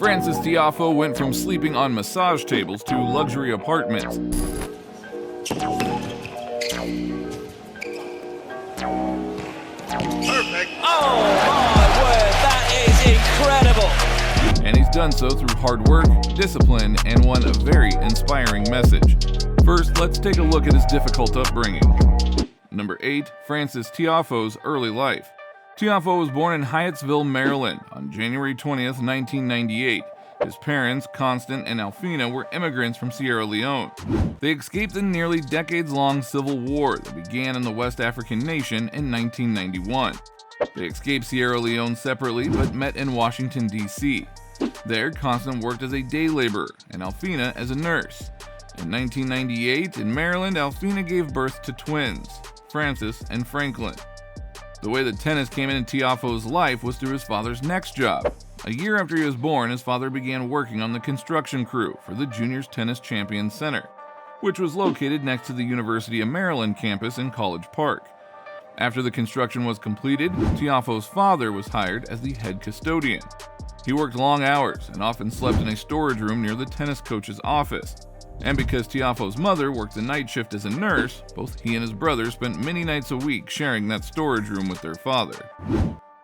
Frances Tiafoe went from sleeping on massage tables to luxury apartments. Perfect. Oh my word, that is incredible. And he's done so through hard work, discipline, and a very inspiring message. First, let's take a look at his difficult upbringing. Number 8. Frances Tiafoe's early life. Tiafoe was born in Hyattsville, Maryland on January 20th, 1998. His parents, Constant and Alfina, were immigrants from Sierra Leone. They escaped the nearly decades-long civil war that began in the West African nation in 1991. They escaped Sierra Leone separately but met in Washington, D.C. There, Constant worked as a day laborer and Alfina as a nurse. In 1998, in Maryland, Alfina gave birth to twins, Francis and Franklin. The way that tennis came into Tiafoe's life was through his father's next job. A year after he was born, his father began working on the construction crew for the Juniors Tennis Champions Center, which was located next to the University of Maryland campus in College Park. After the construction was completed, Tiafoe's father was hired as the head custodian. He worked long hours and often slept in a storage room near the tennis coach's office. And because Tiafoe's mother worked the night shift as a nurse, both he and his brother spent many nights a week sharing that storage room with their father.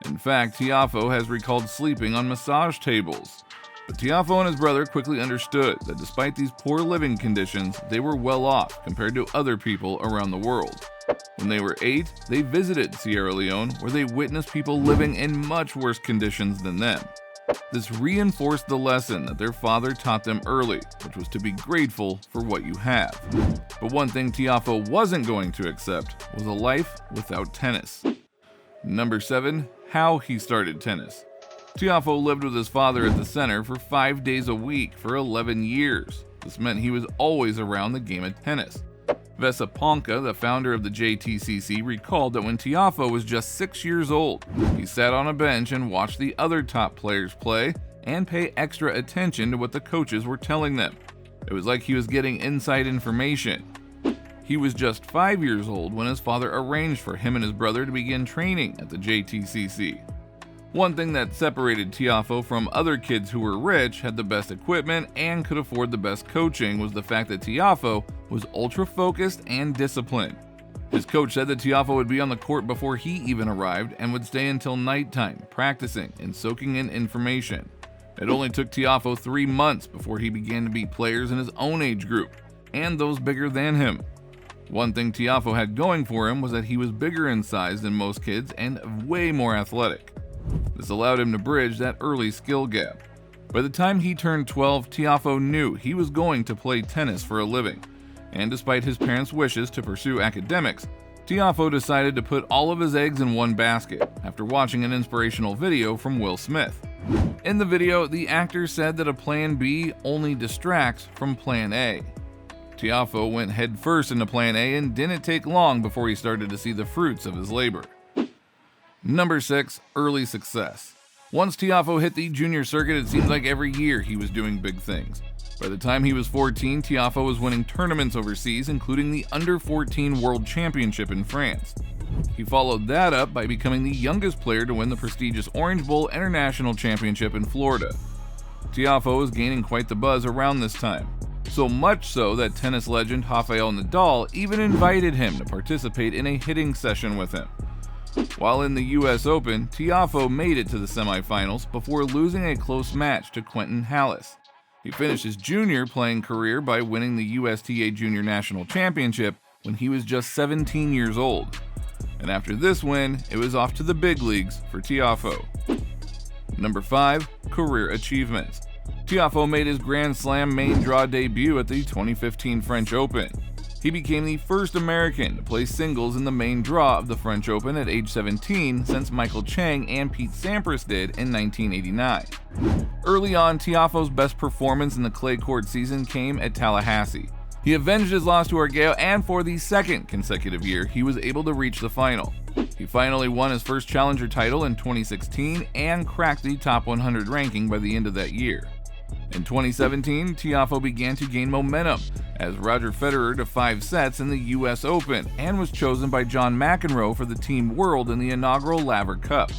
In fact, Tiafoe has recalled sleeping on massage tables. But Tiafoe and his brother quickly understood that despite these poor living conditions, they were well off compared to other people around the world. When they were 8, they visited Sierra Leone, where they witnessed people living in much worse conditions than them. This reinforced the lesson that their father taught them early, which was to be grateful for what you have. But one thing Tiafoe wasn't going to accept was a life without tennis. Number 7. How he started tennis. Tiafoe lived with his father at the center for 5 days a week for 11 years. This meant he was always around the game of tennis. Vesa Ponca, the founder of the JTCC, recalled that when Tiafoe was just 6 years old, he sat on a bench and watched the other top players play and pay extra attention to what the coaches were telling them. It was like he was getting inside information. He was just 5 years old when his father arranged for him and his brother to begin training at the JTCC. One thing that separated Tiafoe from other kids who were rich, had the best equipment, and could afford the best coaching was the fact that Tiafoe was ultra-focused and disciplined. His coach said that Tiafoe would be on the court before he even arrived and would stay until nighttime, practicing and soaking in information. It only took Tiafoe 3 months before he began to beat players in his own age group, and those bigger than him. One thing Tiafoe had going for him was that he was bigger in size than most kids and way more athletic. This allowed him to bridge that early skill gap. By the time he turned 12, Tiafoe knew he was going to play tennis for a living, and despite his parents' wishes to pursue academics, Tiafoe decided to put all of his eggs in one basket after watching an inspirational video from Will Smith. In the video, the actor said that a plan B only distracts from plan A. Tiafoe went headfirst into plan A and didn't take long before he started to see the fruits of his labor. Number 6. Early success. Once Tiafoe hit the junior circuit, it seemed like every year he was doing big things. By the time he was 14, Tiafoe was winning tournaments overseas, including the Under-14 World Championship in France. He followed that up by becoming the youngest player to win the prestigious Orange Bowl International Championship in Florida. Tiafoe was gaining quite the buzz around this time, so much so that tennis legend Rafael Nadal even invited him to participate in a hitting session with him. While in the US Open, Tiafoe made it to the semifinals before losing a close match to Quentin Hallis. He finished his junior playing career by winning the USTA Junior National Championship when he was just 17 years old. And after this win, it was off to the big leagues for Tiafoe. Number 5. Career achievements. Tiafoe made his Grand Slam main draw debut at the 2015 French Open. He became the first American to play singles in the main draw of the French Open at age 17 since Michael Chang and Pete Sampras did in 1989. Early on, Tiafoe's best performance in the clay court season came at Tallahassee. He avenged his loss to Arguello, and for the second consecutive year, he was able to reach the final. He finally won his first challenger title in 2016 and cracked the top 100 ranking by the end of that year. In 2017, Tiafoe began to gain momentum as Roger Federer to 5 sets in the US Open and was chosen by John McEnroe for the Team World in the inaugural Laver Cup.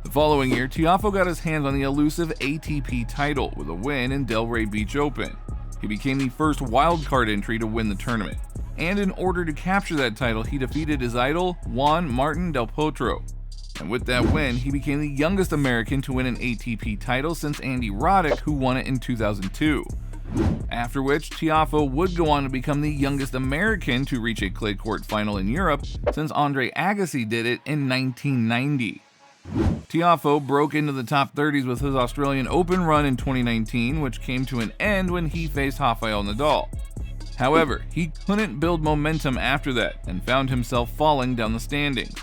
The following year, Tiafoe got his hands on the elusive ATP title with a win in Delray Beach Open. He became the first wildcard entry to win the tournament, and in order to capture that title, he defeated his idol, Juan Martín del Potro. And with that win, he became the youngest American to win an ATP title since Andy Roddick, who won it in 2002. After which, Tiafoe would go on to become the youngest American to reach a clay court final in Europe since Andre Agassi did it in 1990. Tiafoe broke into the top 30s with his Australian Open run in 2019, which came to an end when he faced Rafael Nadal. However, he couldn't build momentum after that and found himself falling down the standings.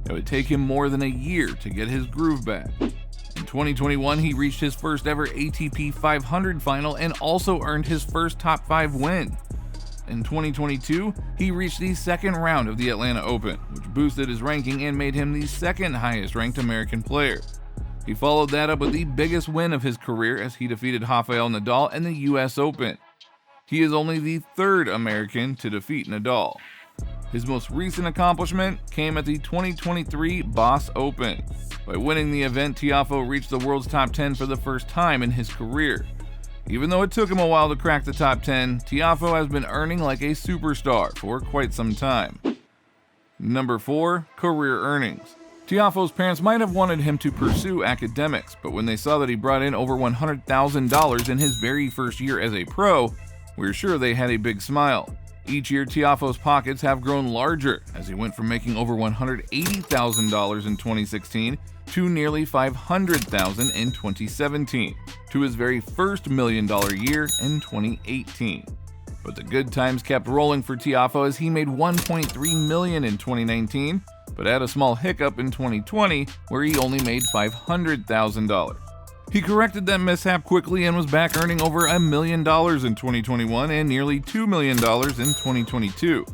It would take him more than a year to get his groove back. In 2021, he reached his first ever ATP 500 final and also earned his first top 5 win. In 2022, he reached the second round of the Atlanta Open, which boosted his ranking and made him the second highest ranked American player. He followed that up with the biggest win of his career as he defeated Rafael Nadal in the US Open. He is only the third American to defeat Nadal. His most recent accomplishment came at the 2023 Boss Open. By winning the event, Tiafoe reached the world's top 10 for the first time in his career. Even though it took him a while to crack the top 10, Tiafoe has been earning like a superstar for quite some time. Number 4. Career earnings. Tiafoe's parents might have wanted him to pursue academics, but when they saw that he brought in over $100,000 in his very first year as a pro, we're sure they had a big smile. Each year, Tiafoe's pockets have grown larger, as he went from making over $180,000 in 2016 to nearly $500,000 in 2017, to his very first $1 million year in 2018. But the good times kept rolling for Tiafoe as he made $1.3 million in 2019, but had a small hiccup in 2020 where he only made $500,000. He corrected that mishap quickly and was back earning over $1 million in 2021 and nearly $2 million in 2022.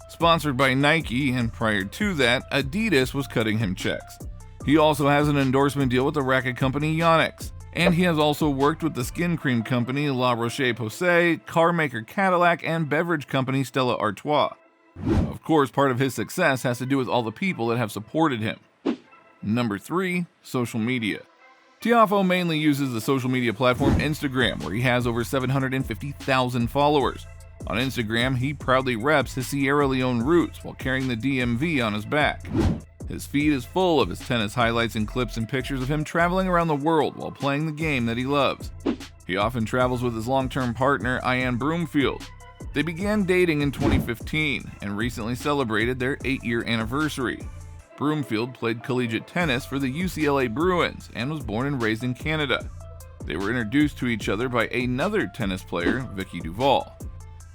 Sponsored by Nike, and prior to that, Adidas was cutting him checks. He also has an endorsement deal with the racket company Yonex, and he has also worked with the skin cream company La Roche-Posay, car maker Cadillac, and beverage company Stella Artois. Of course, part of his success has to do with all the people that have supported him. Number 3. Social media. Tiafoe mainly uses the social media platform Instagram, where he has over 750,000 followers. On Instagram, he proudly reps his Sierra Leone roots while carrying the DMV on his back. His feed is full of his tennis highlights and clips and pictures of him traveling around the world while playing the game that he loves. He often travels with his long-term partner, Ian Broomfield. They began dating in 2015 and recently celebrated their 8-year anniversary. Broomfield played collegiate tennis for the UCLA Bruins and was born and raised in Canada. They were introduced to each other by another tennis player, Vicky Duval.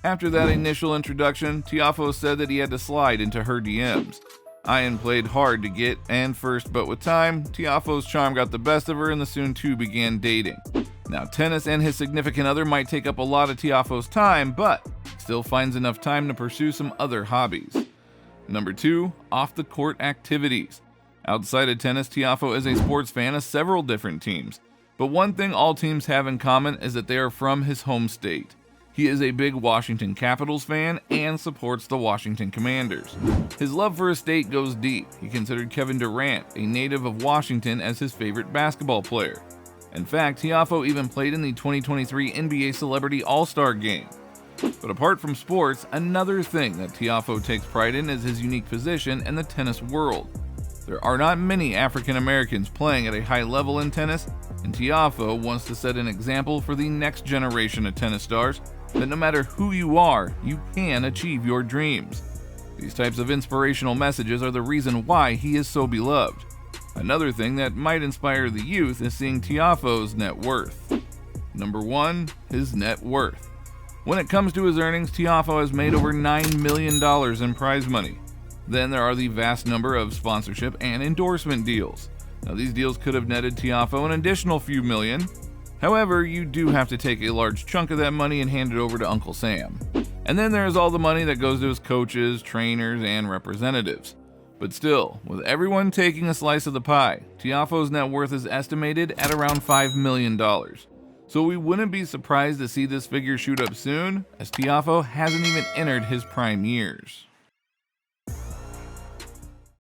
After that initial introduction, Tiafoe said that he had to slide into her DMs. Ian played hard to get and first, but with time, Tiafoe's charm got the best of her and the soon two began dating. Now, tennis and his significant other might take up a lot of Tiafoe's time, but still finds enough time to pursue some other hobbies. Number 2. Off-the-court activities. Outside of tennis, Tiafoe is a sports fan of several different teams. But one thing all teams have in common is that they are from his home state. He is a big Washington Capitals fan and supports the Washington Commanders. His love for his state goes deep. He considered Kevin Durant, a native of Washington, as his favorite basketball player. In fact, Tiafoe even played in the 2023 NBA Celebrity All-Star Game. But apart from sports, another thing that Tiafoe takes pride in is his unique position in the tennis world. There are not many African Americans playing at a high level in tennis, and Tiafoe wants to set an example for the next generation of tennis stars that no matter who you are, you can achieve your dreams. These types of inspirational messages are the reason why he is so beloved. Another thing that might inspire the youth is seeing Tiafoe's net worth. Number 1. His net worth. When it comes to his earnings, Tiafoe has made over $9 million in prize money. Then there are the vast number of sponsorship and endorsement deals. Now, these deals could have netted Tiafoe an additional few million. However, you do have to take a large chunk of that money and hand it over to Uncle Sam. And then there's all the money that goes to his coaches, trainers, and representatives. But still, with everyone taking a slice of the pie, Tiafoe's net worth is estimated at around $5 million. So we wouldn't be surprised to see this figure shoot up soon, as Tiafoe hasn't even entered his prime years.